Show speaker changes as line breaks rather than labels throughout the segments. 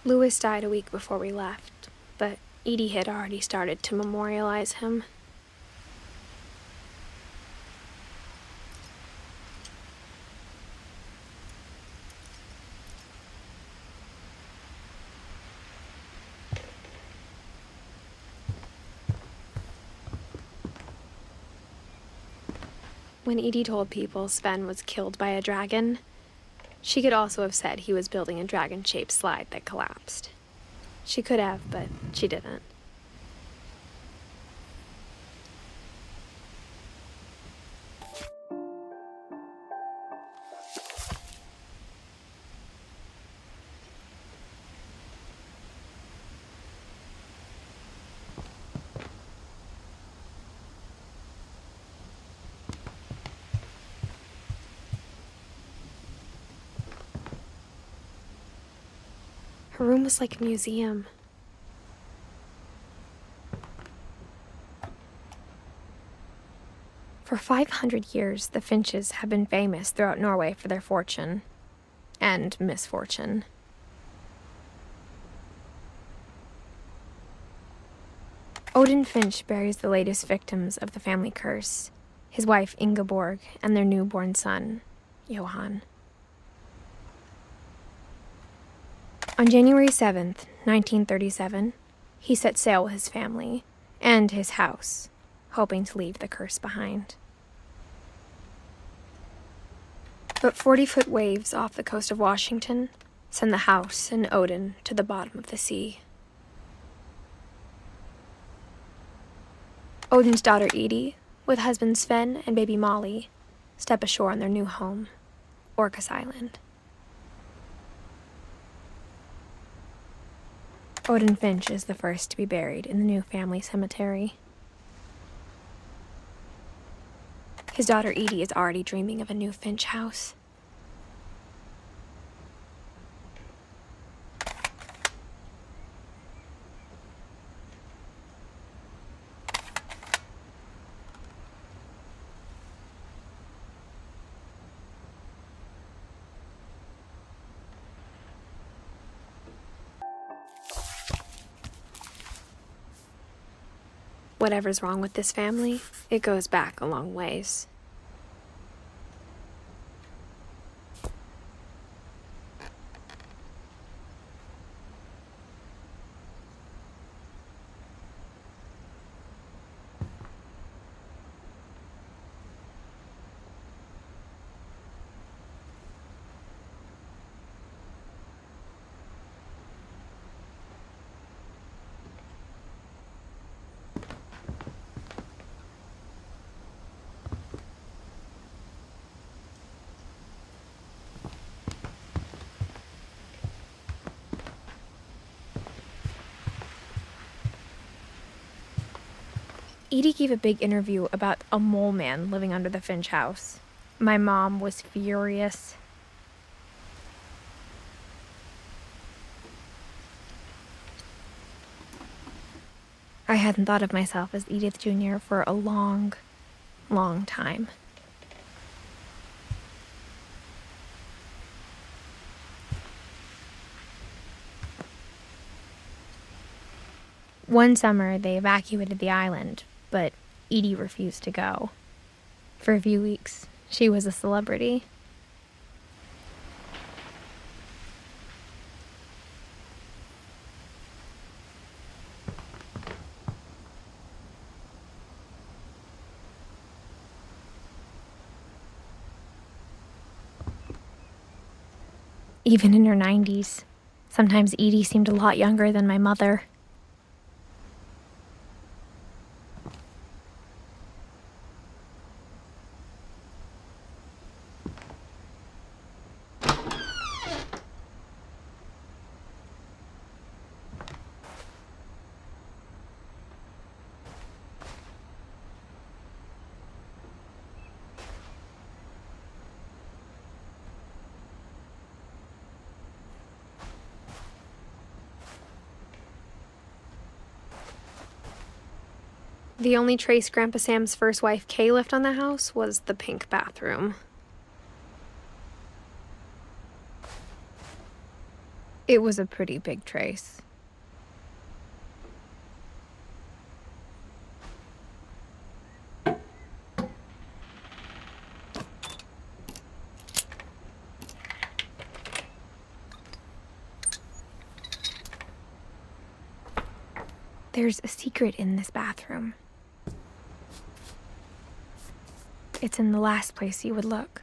Louis died a week before we left, but Edie had already started to memorialize him. When Edie told people Sven was killed by a dragon, she could also have said he was building a dragon-shaped slide that collapsed. She could have, but she didn't. Her room was like a museum. For 500 years, the Finches have been famous throughout Norway for their fortune and misfortune. Odin Finch buries the latest victims of the family curse, his wife Ingeborg and their newborn son, Johan. On January 7th, 1937, he set sail with his family and his house, hoping to leave the curse behind. But 40-foot waves off the coast of Washington send the house and Odin to the bottom of the sea. Odin's daughter Edie, with husband Sven and baby Molly, step ashore on their new home, Orcas Island. Odin Finch is the first to be buried in the new family cemetery. His daughter Edie is already dreaming of a new Finch house. Whatever's wrong with this family, it goes back a long ways. Edie gave a big interview about a mole man living under the Finch house. My mom was furious. I hadn't thought of myself as Edith Jr. for a long, long time. One summer, they evacuated the island, but Edie refused to go. For a few weeks, she was a celebrity. Even in her 90s, sometimes Edie seemed a lot younger than my mother. The only trace Grandpa Sam's first wife, Kay, left on the house was the pink bathroom. It was a pretty big trace. There's a secret in this bathroom. It's in the last place you would look.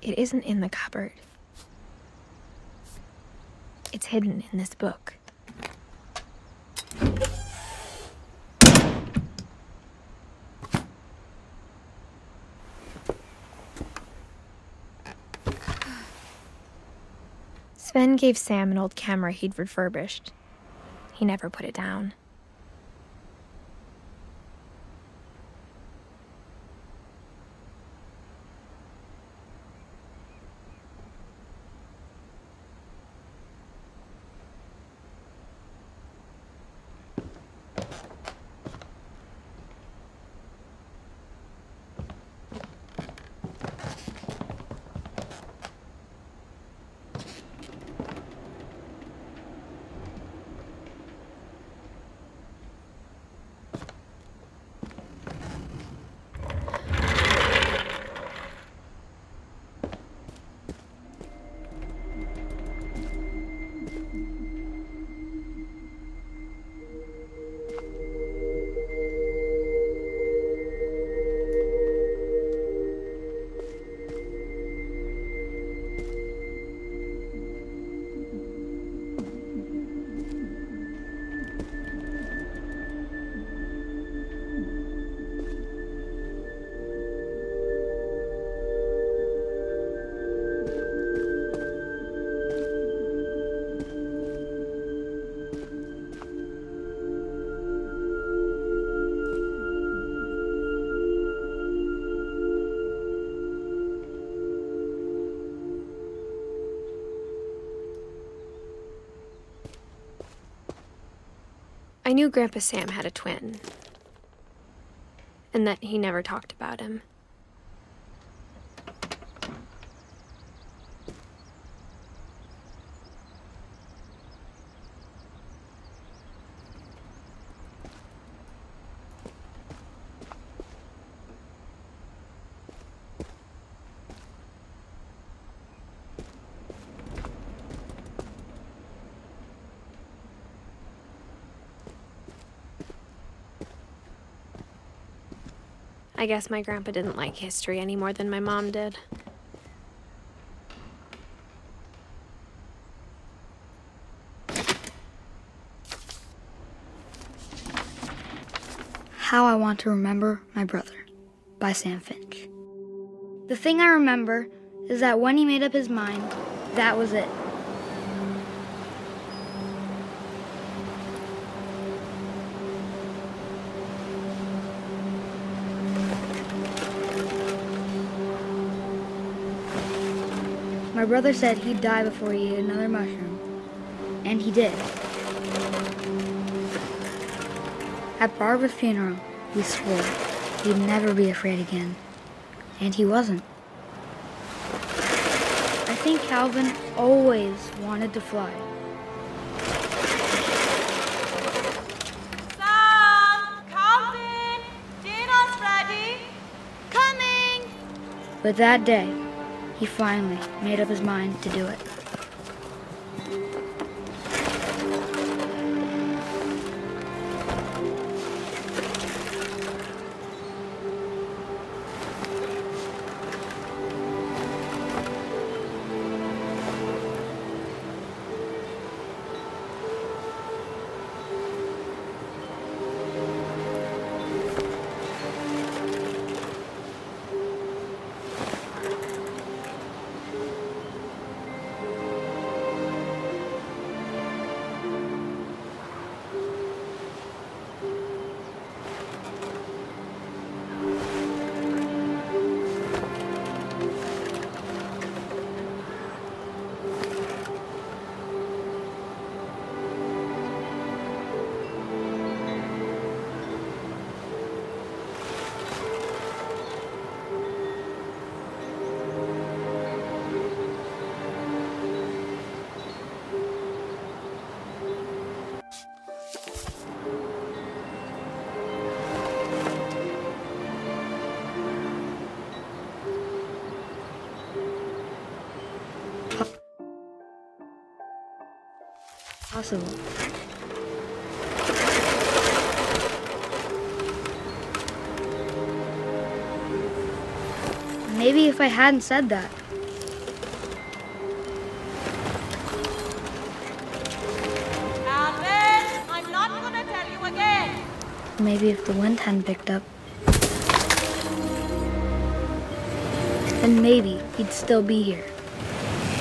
It isn't in the cupboard. It's hidden in this book. Sven gave Sam an old camera he'd refurbished. He never put it down. I knew Grandpa Sam had a twin, and that he never talked about him. I guess my grandpa didn't like history any more than my mom did.
How I Want to Remember My Brother by Sam Finch. The thing I remember is that when he made up his mind, that was it. My brother said he'd die before he ate another mushroom, and he did. At Barbara's funeral, he swore he'd never be afraid again, and he wasn't. I think Calvin always wanted to fly.
Sam! Calvin! Dinner's ready! Coming!
But that day, he finally made up his mind to do it. possible. Maybe if I hadn't said that.
Alvin, I'm not gonna tell you again.
Maybe if the wind hadn't picked up, then maybe he'd still be here.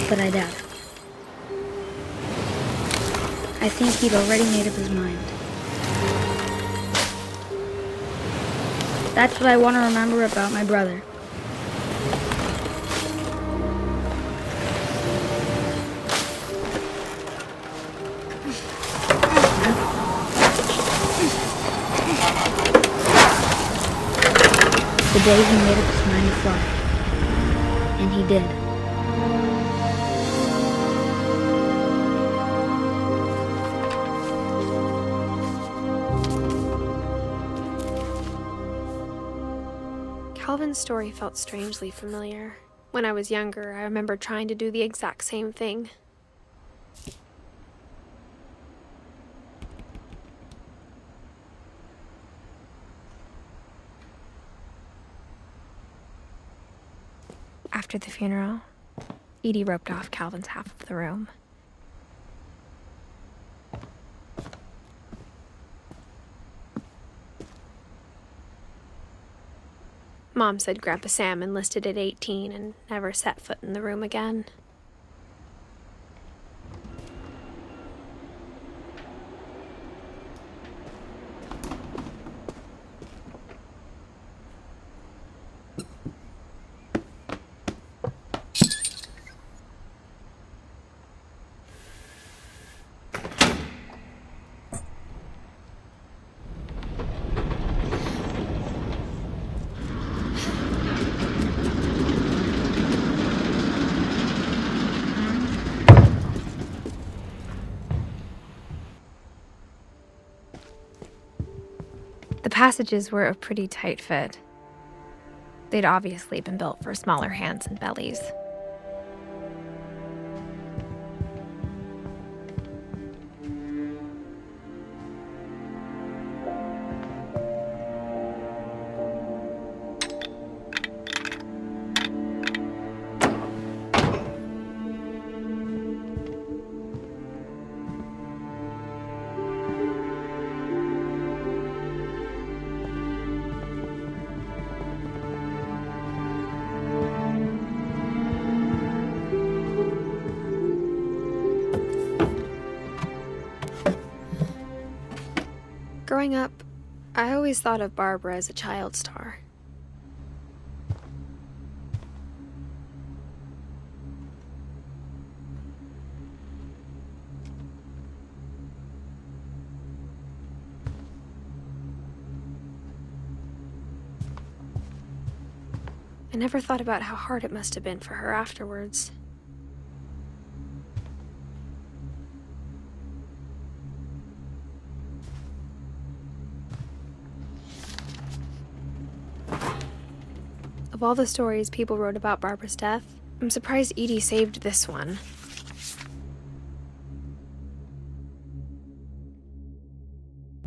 But I doubt it. I think he'd already made up his mind. That's what I want to remember about my brother. The day he made up his mind to fly. And he did.
Calvin's story felt strangely familiar. When I was younger, I remember trying to do the exact same thing. After the funeral, Edie roped off Calvin's half of the room. Mom said Grandpa Sam enlisted at 18 and never set foot in the room again. The passages were a pretty tight fit. They'd obviously been built for smaller hands and bellies. Growing up, I always thought of Barbara as a child star. I never thought about how hard it must have been for her afterwards. Of all the stories people wrote about Barbara's death, I'm surprised Edie saved this one.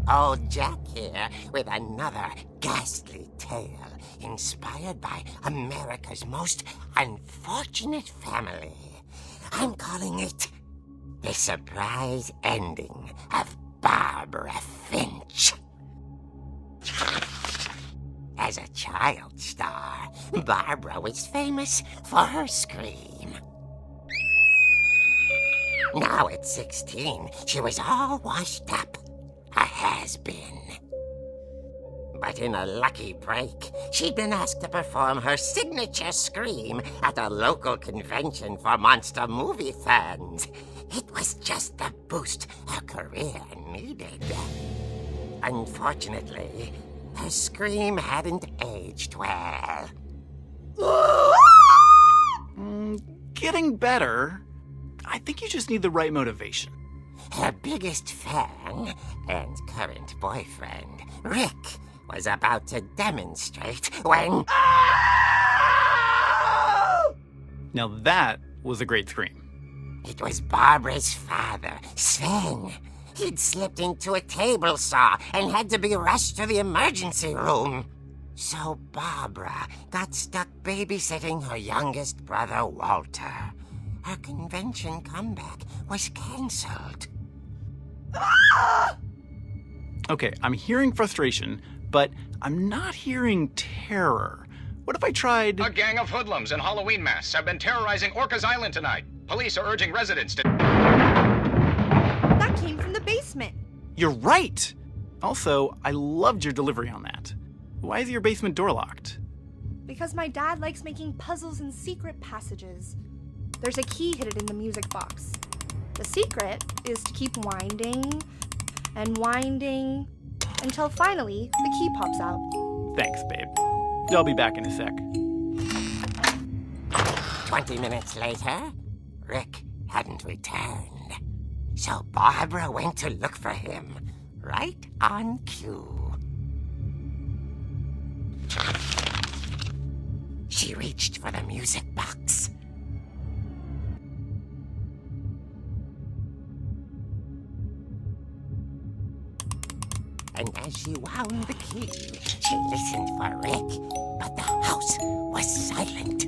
Old Jack here with another ghastly tale inspired by America's most unfortunate family. I'm calling it The Surprise Ending of Barbara Finch. As a child star, Barbara was famous for her scream. Now at 16, she was all washed up, a has-been. But in a lucky break, she'd been asked to perform her signature scream at a local convention for monster movie fans. It was just the boost her career needed. Unfortunately, her scream hadn't aged well.
Getting better. I think you just need the right motivation.
Her biggest fan and current boyfriend, Rick, was about to demonstrate when...
Now that was a great scream.
It was Barbara's father, Sven. He'd slipped into a table saw and had to be rushed to the emergency room. So Barbara got stuck babysitting her youngest brother, Walter. Her convention comeback was cancelled.
Okay, I'm hearing frustration, but I'm not hearing terror. What if I tried...
A gang of hoodlums in Halloween masks have been terrorizing Orcas Island tonight. Police are urging residents to...
That came from the basement.
You're right! Also, I loved your delivery on that. Why is your basement door locked?
Because my dad likes making puzzles and secret passages. There's a key hidden in the music box. The secret is to keep winding and winding until finally the key pops out.
Thanks, babe. I'll be back in a sec.
20 minutes later, Rick hadn't returned. So Barbara went to look for him, right on cue. She reached for the music box. And as she wound the key, she listened for Rick, but the house was silent.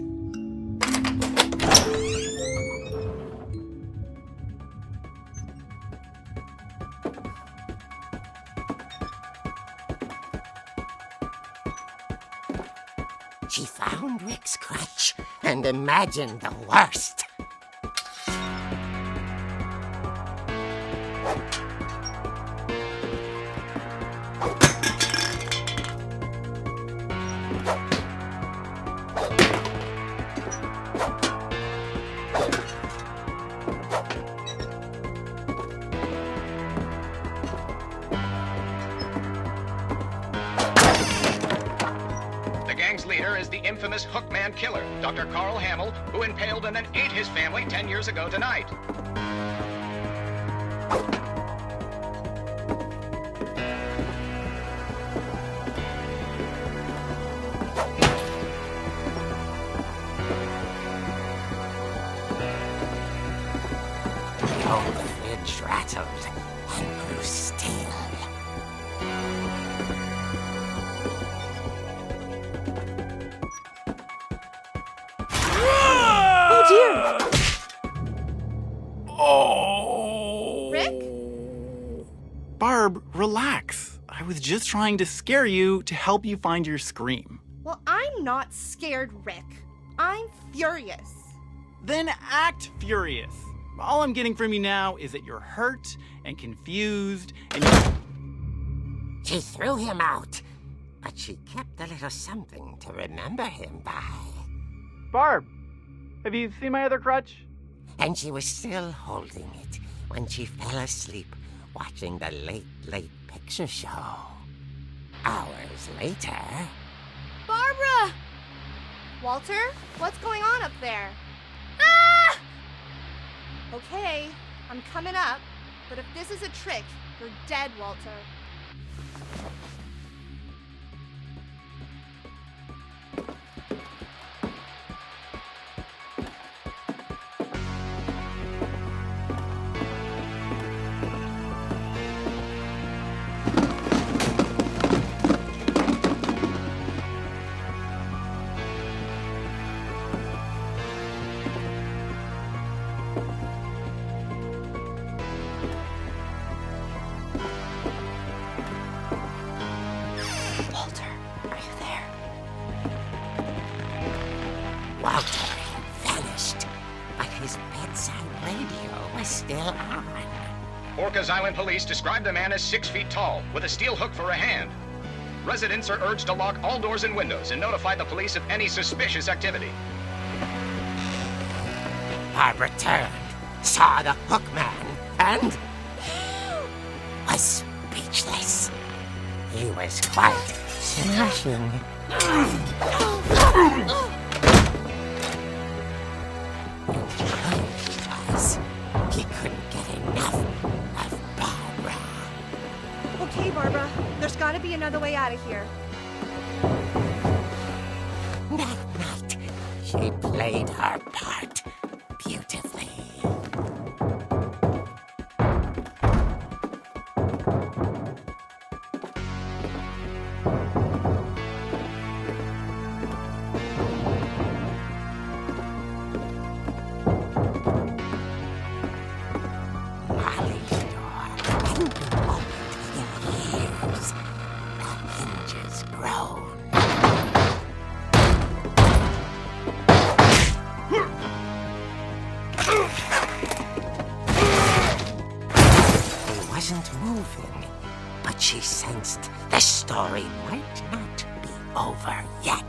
She found Rick's crutch and imagined the worst.
The gang's leader is the infamous Hookman killer, Dr. Carl Hamill, who impaled and then ate his family 10 years ago tonight.
The old fridge rattled and grew still.
Oh dear!
Oh!
Rick?
Barb, relax. I was just trying to scare you to help you find your scream.
Well, I'm not scared, Rick. I'm furious.
Then act furious. All I'm getting from you now is that you're hurt and confused and
She threw him out, but she kept a little something to remember him by.
Barb, have you seen my other crutch?
And she was still holding it when she fell asleep watching the late picture show. Hours later...
Barbara! Walter, what's going on up there? Ah! Okay, I'm coming up, but if this is a trick, you're dead, Walter.
Walter had vanished, but his bedside radio was still on.
Orcas Island police describe the man as 6 feet tall, with a steel hook for a hand. Residents are urged to lock all doors and windows and notify the police of any suspicious activity.
Barbara turned, saw the hook man, and was speechless. He was quite smashing. He couldn't get enough of Barbara.
Okay, Barbara, there's gotta be another way out of here.
That night, she played her part beautifully. He wasn't moving, but she sensed the story might not be over yet.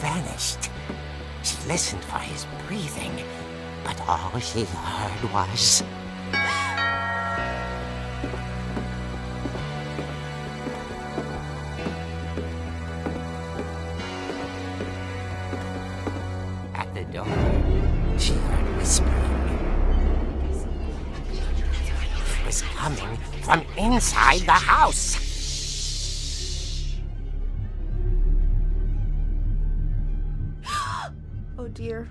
Vanished. She listened for his breathing, but all she heard was... At the door, she heard whispering. It was coming from inside the house.
Oh dear.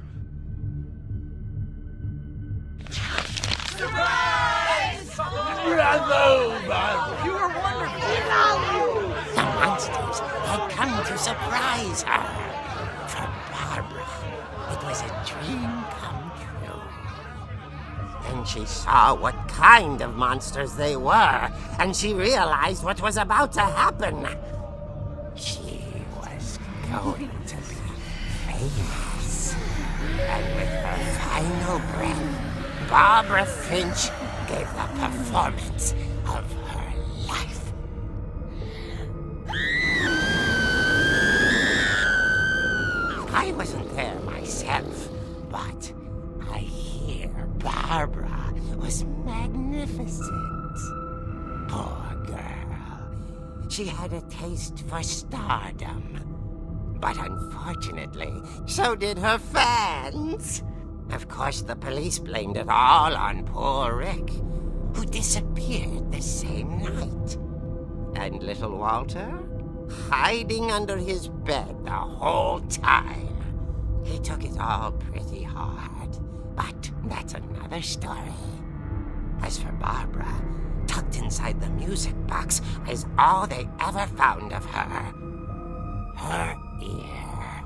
The monsters had come to surprise her. For Barbara, it was a dream come true. Then she saw what kind of monsters they were, and she realized what was about to happen. She was going to be famous. And with her final breath, Barbara Finch gave the performance of her life. I wasn't there myself, but I hear Barbara was magnificent. Poor girl. She had a taste for stardom. But unfortunately, so did her fans. Of course, the police blamed it all on poor Rick, who disappeared the same night. And little Walter? Hiding under his bed the whole time. He took it all pretty hard, but that's another story. As for Barbara, tucked inside the music box is all they ever found of her. Her ear.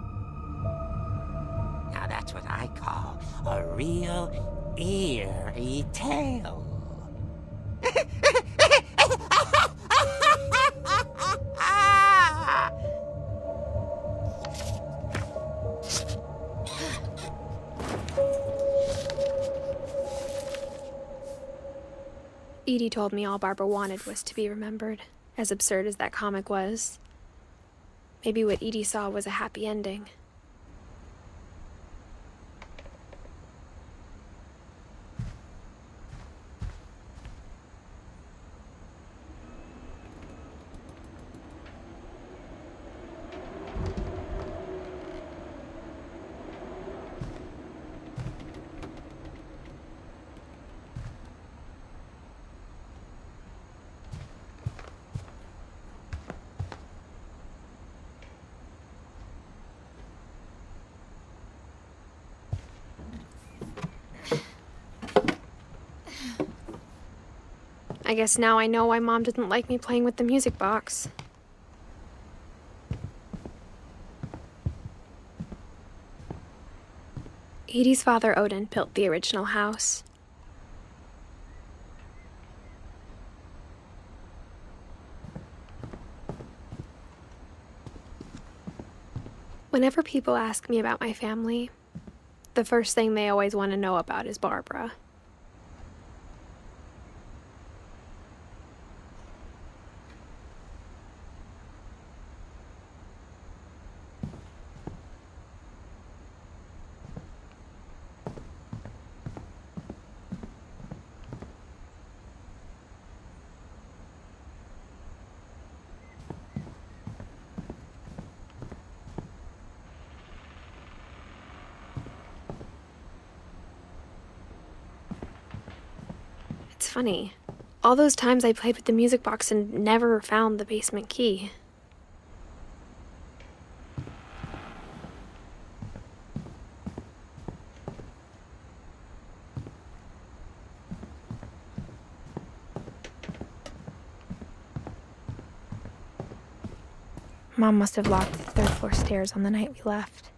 Now that's what I call a real eerie tale.
Edie told me all Barbara wanted was to be remembered, as absurd as that comic was. Maybe what Edie saw was a happy ending. I guess now I know why Mom didn't like me playing with the music box. Edie's father, Odin, built the original house. Whenever people ask me about my family, the first thing they always want to know about is Barbara. It's funny. All those times I played with the music box and never found the basement key. Mom must have locked the third floor stairs on the night we left.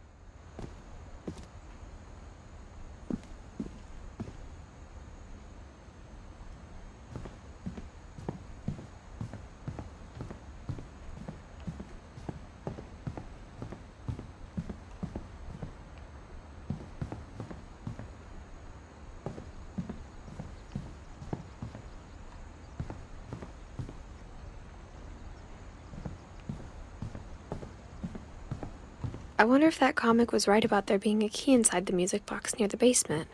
I wonder if that comic was right about there being a key inside the music box near the basement.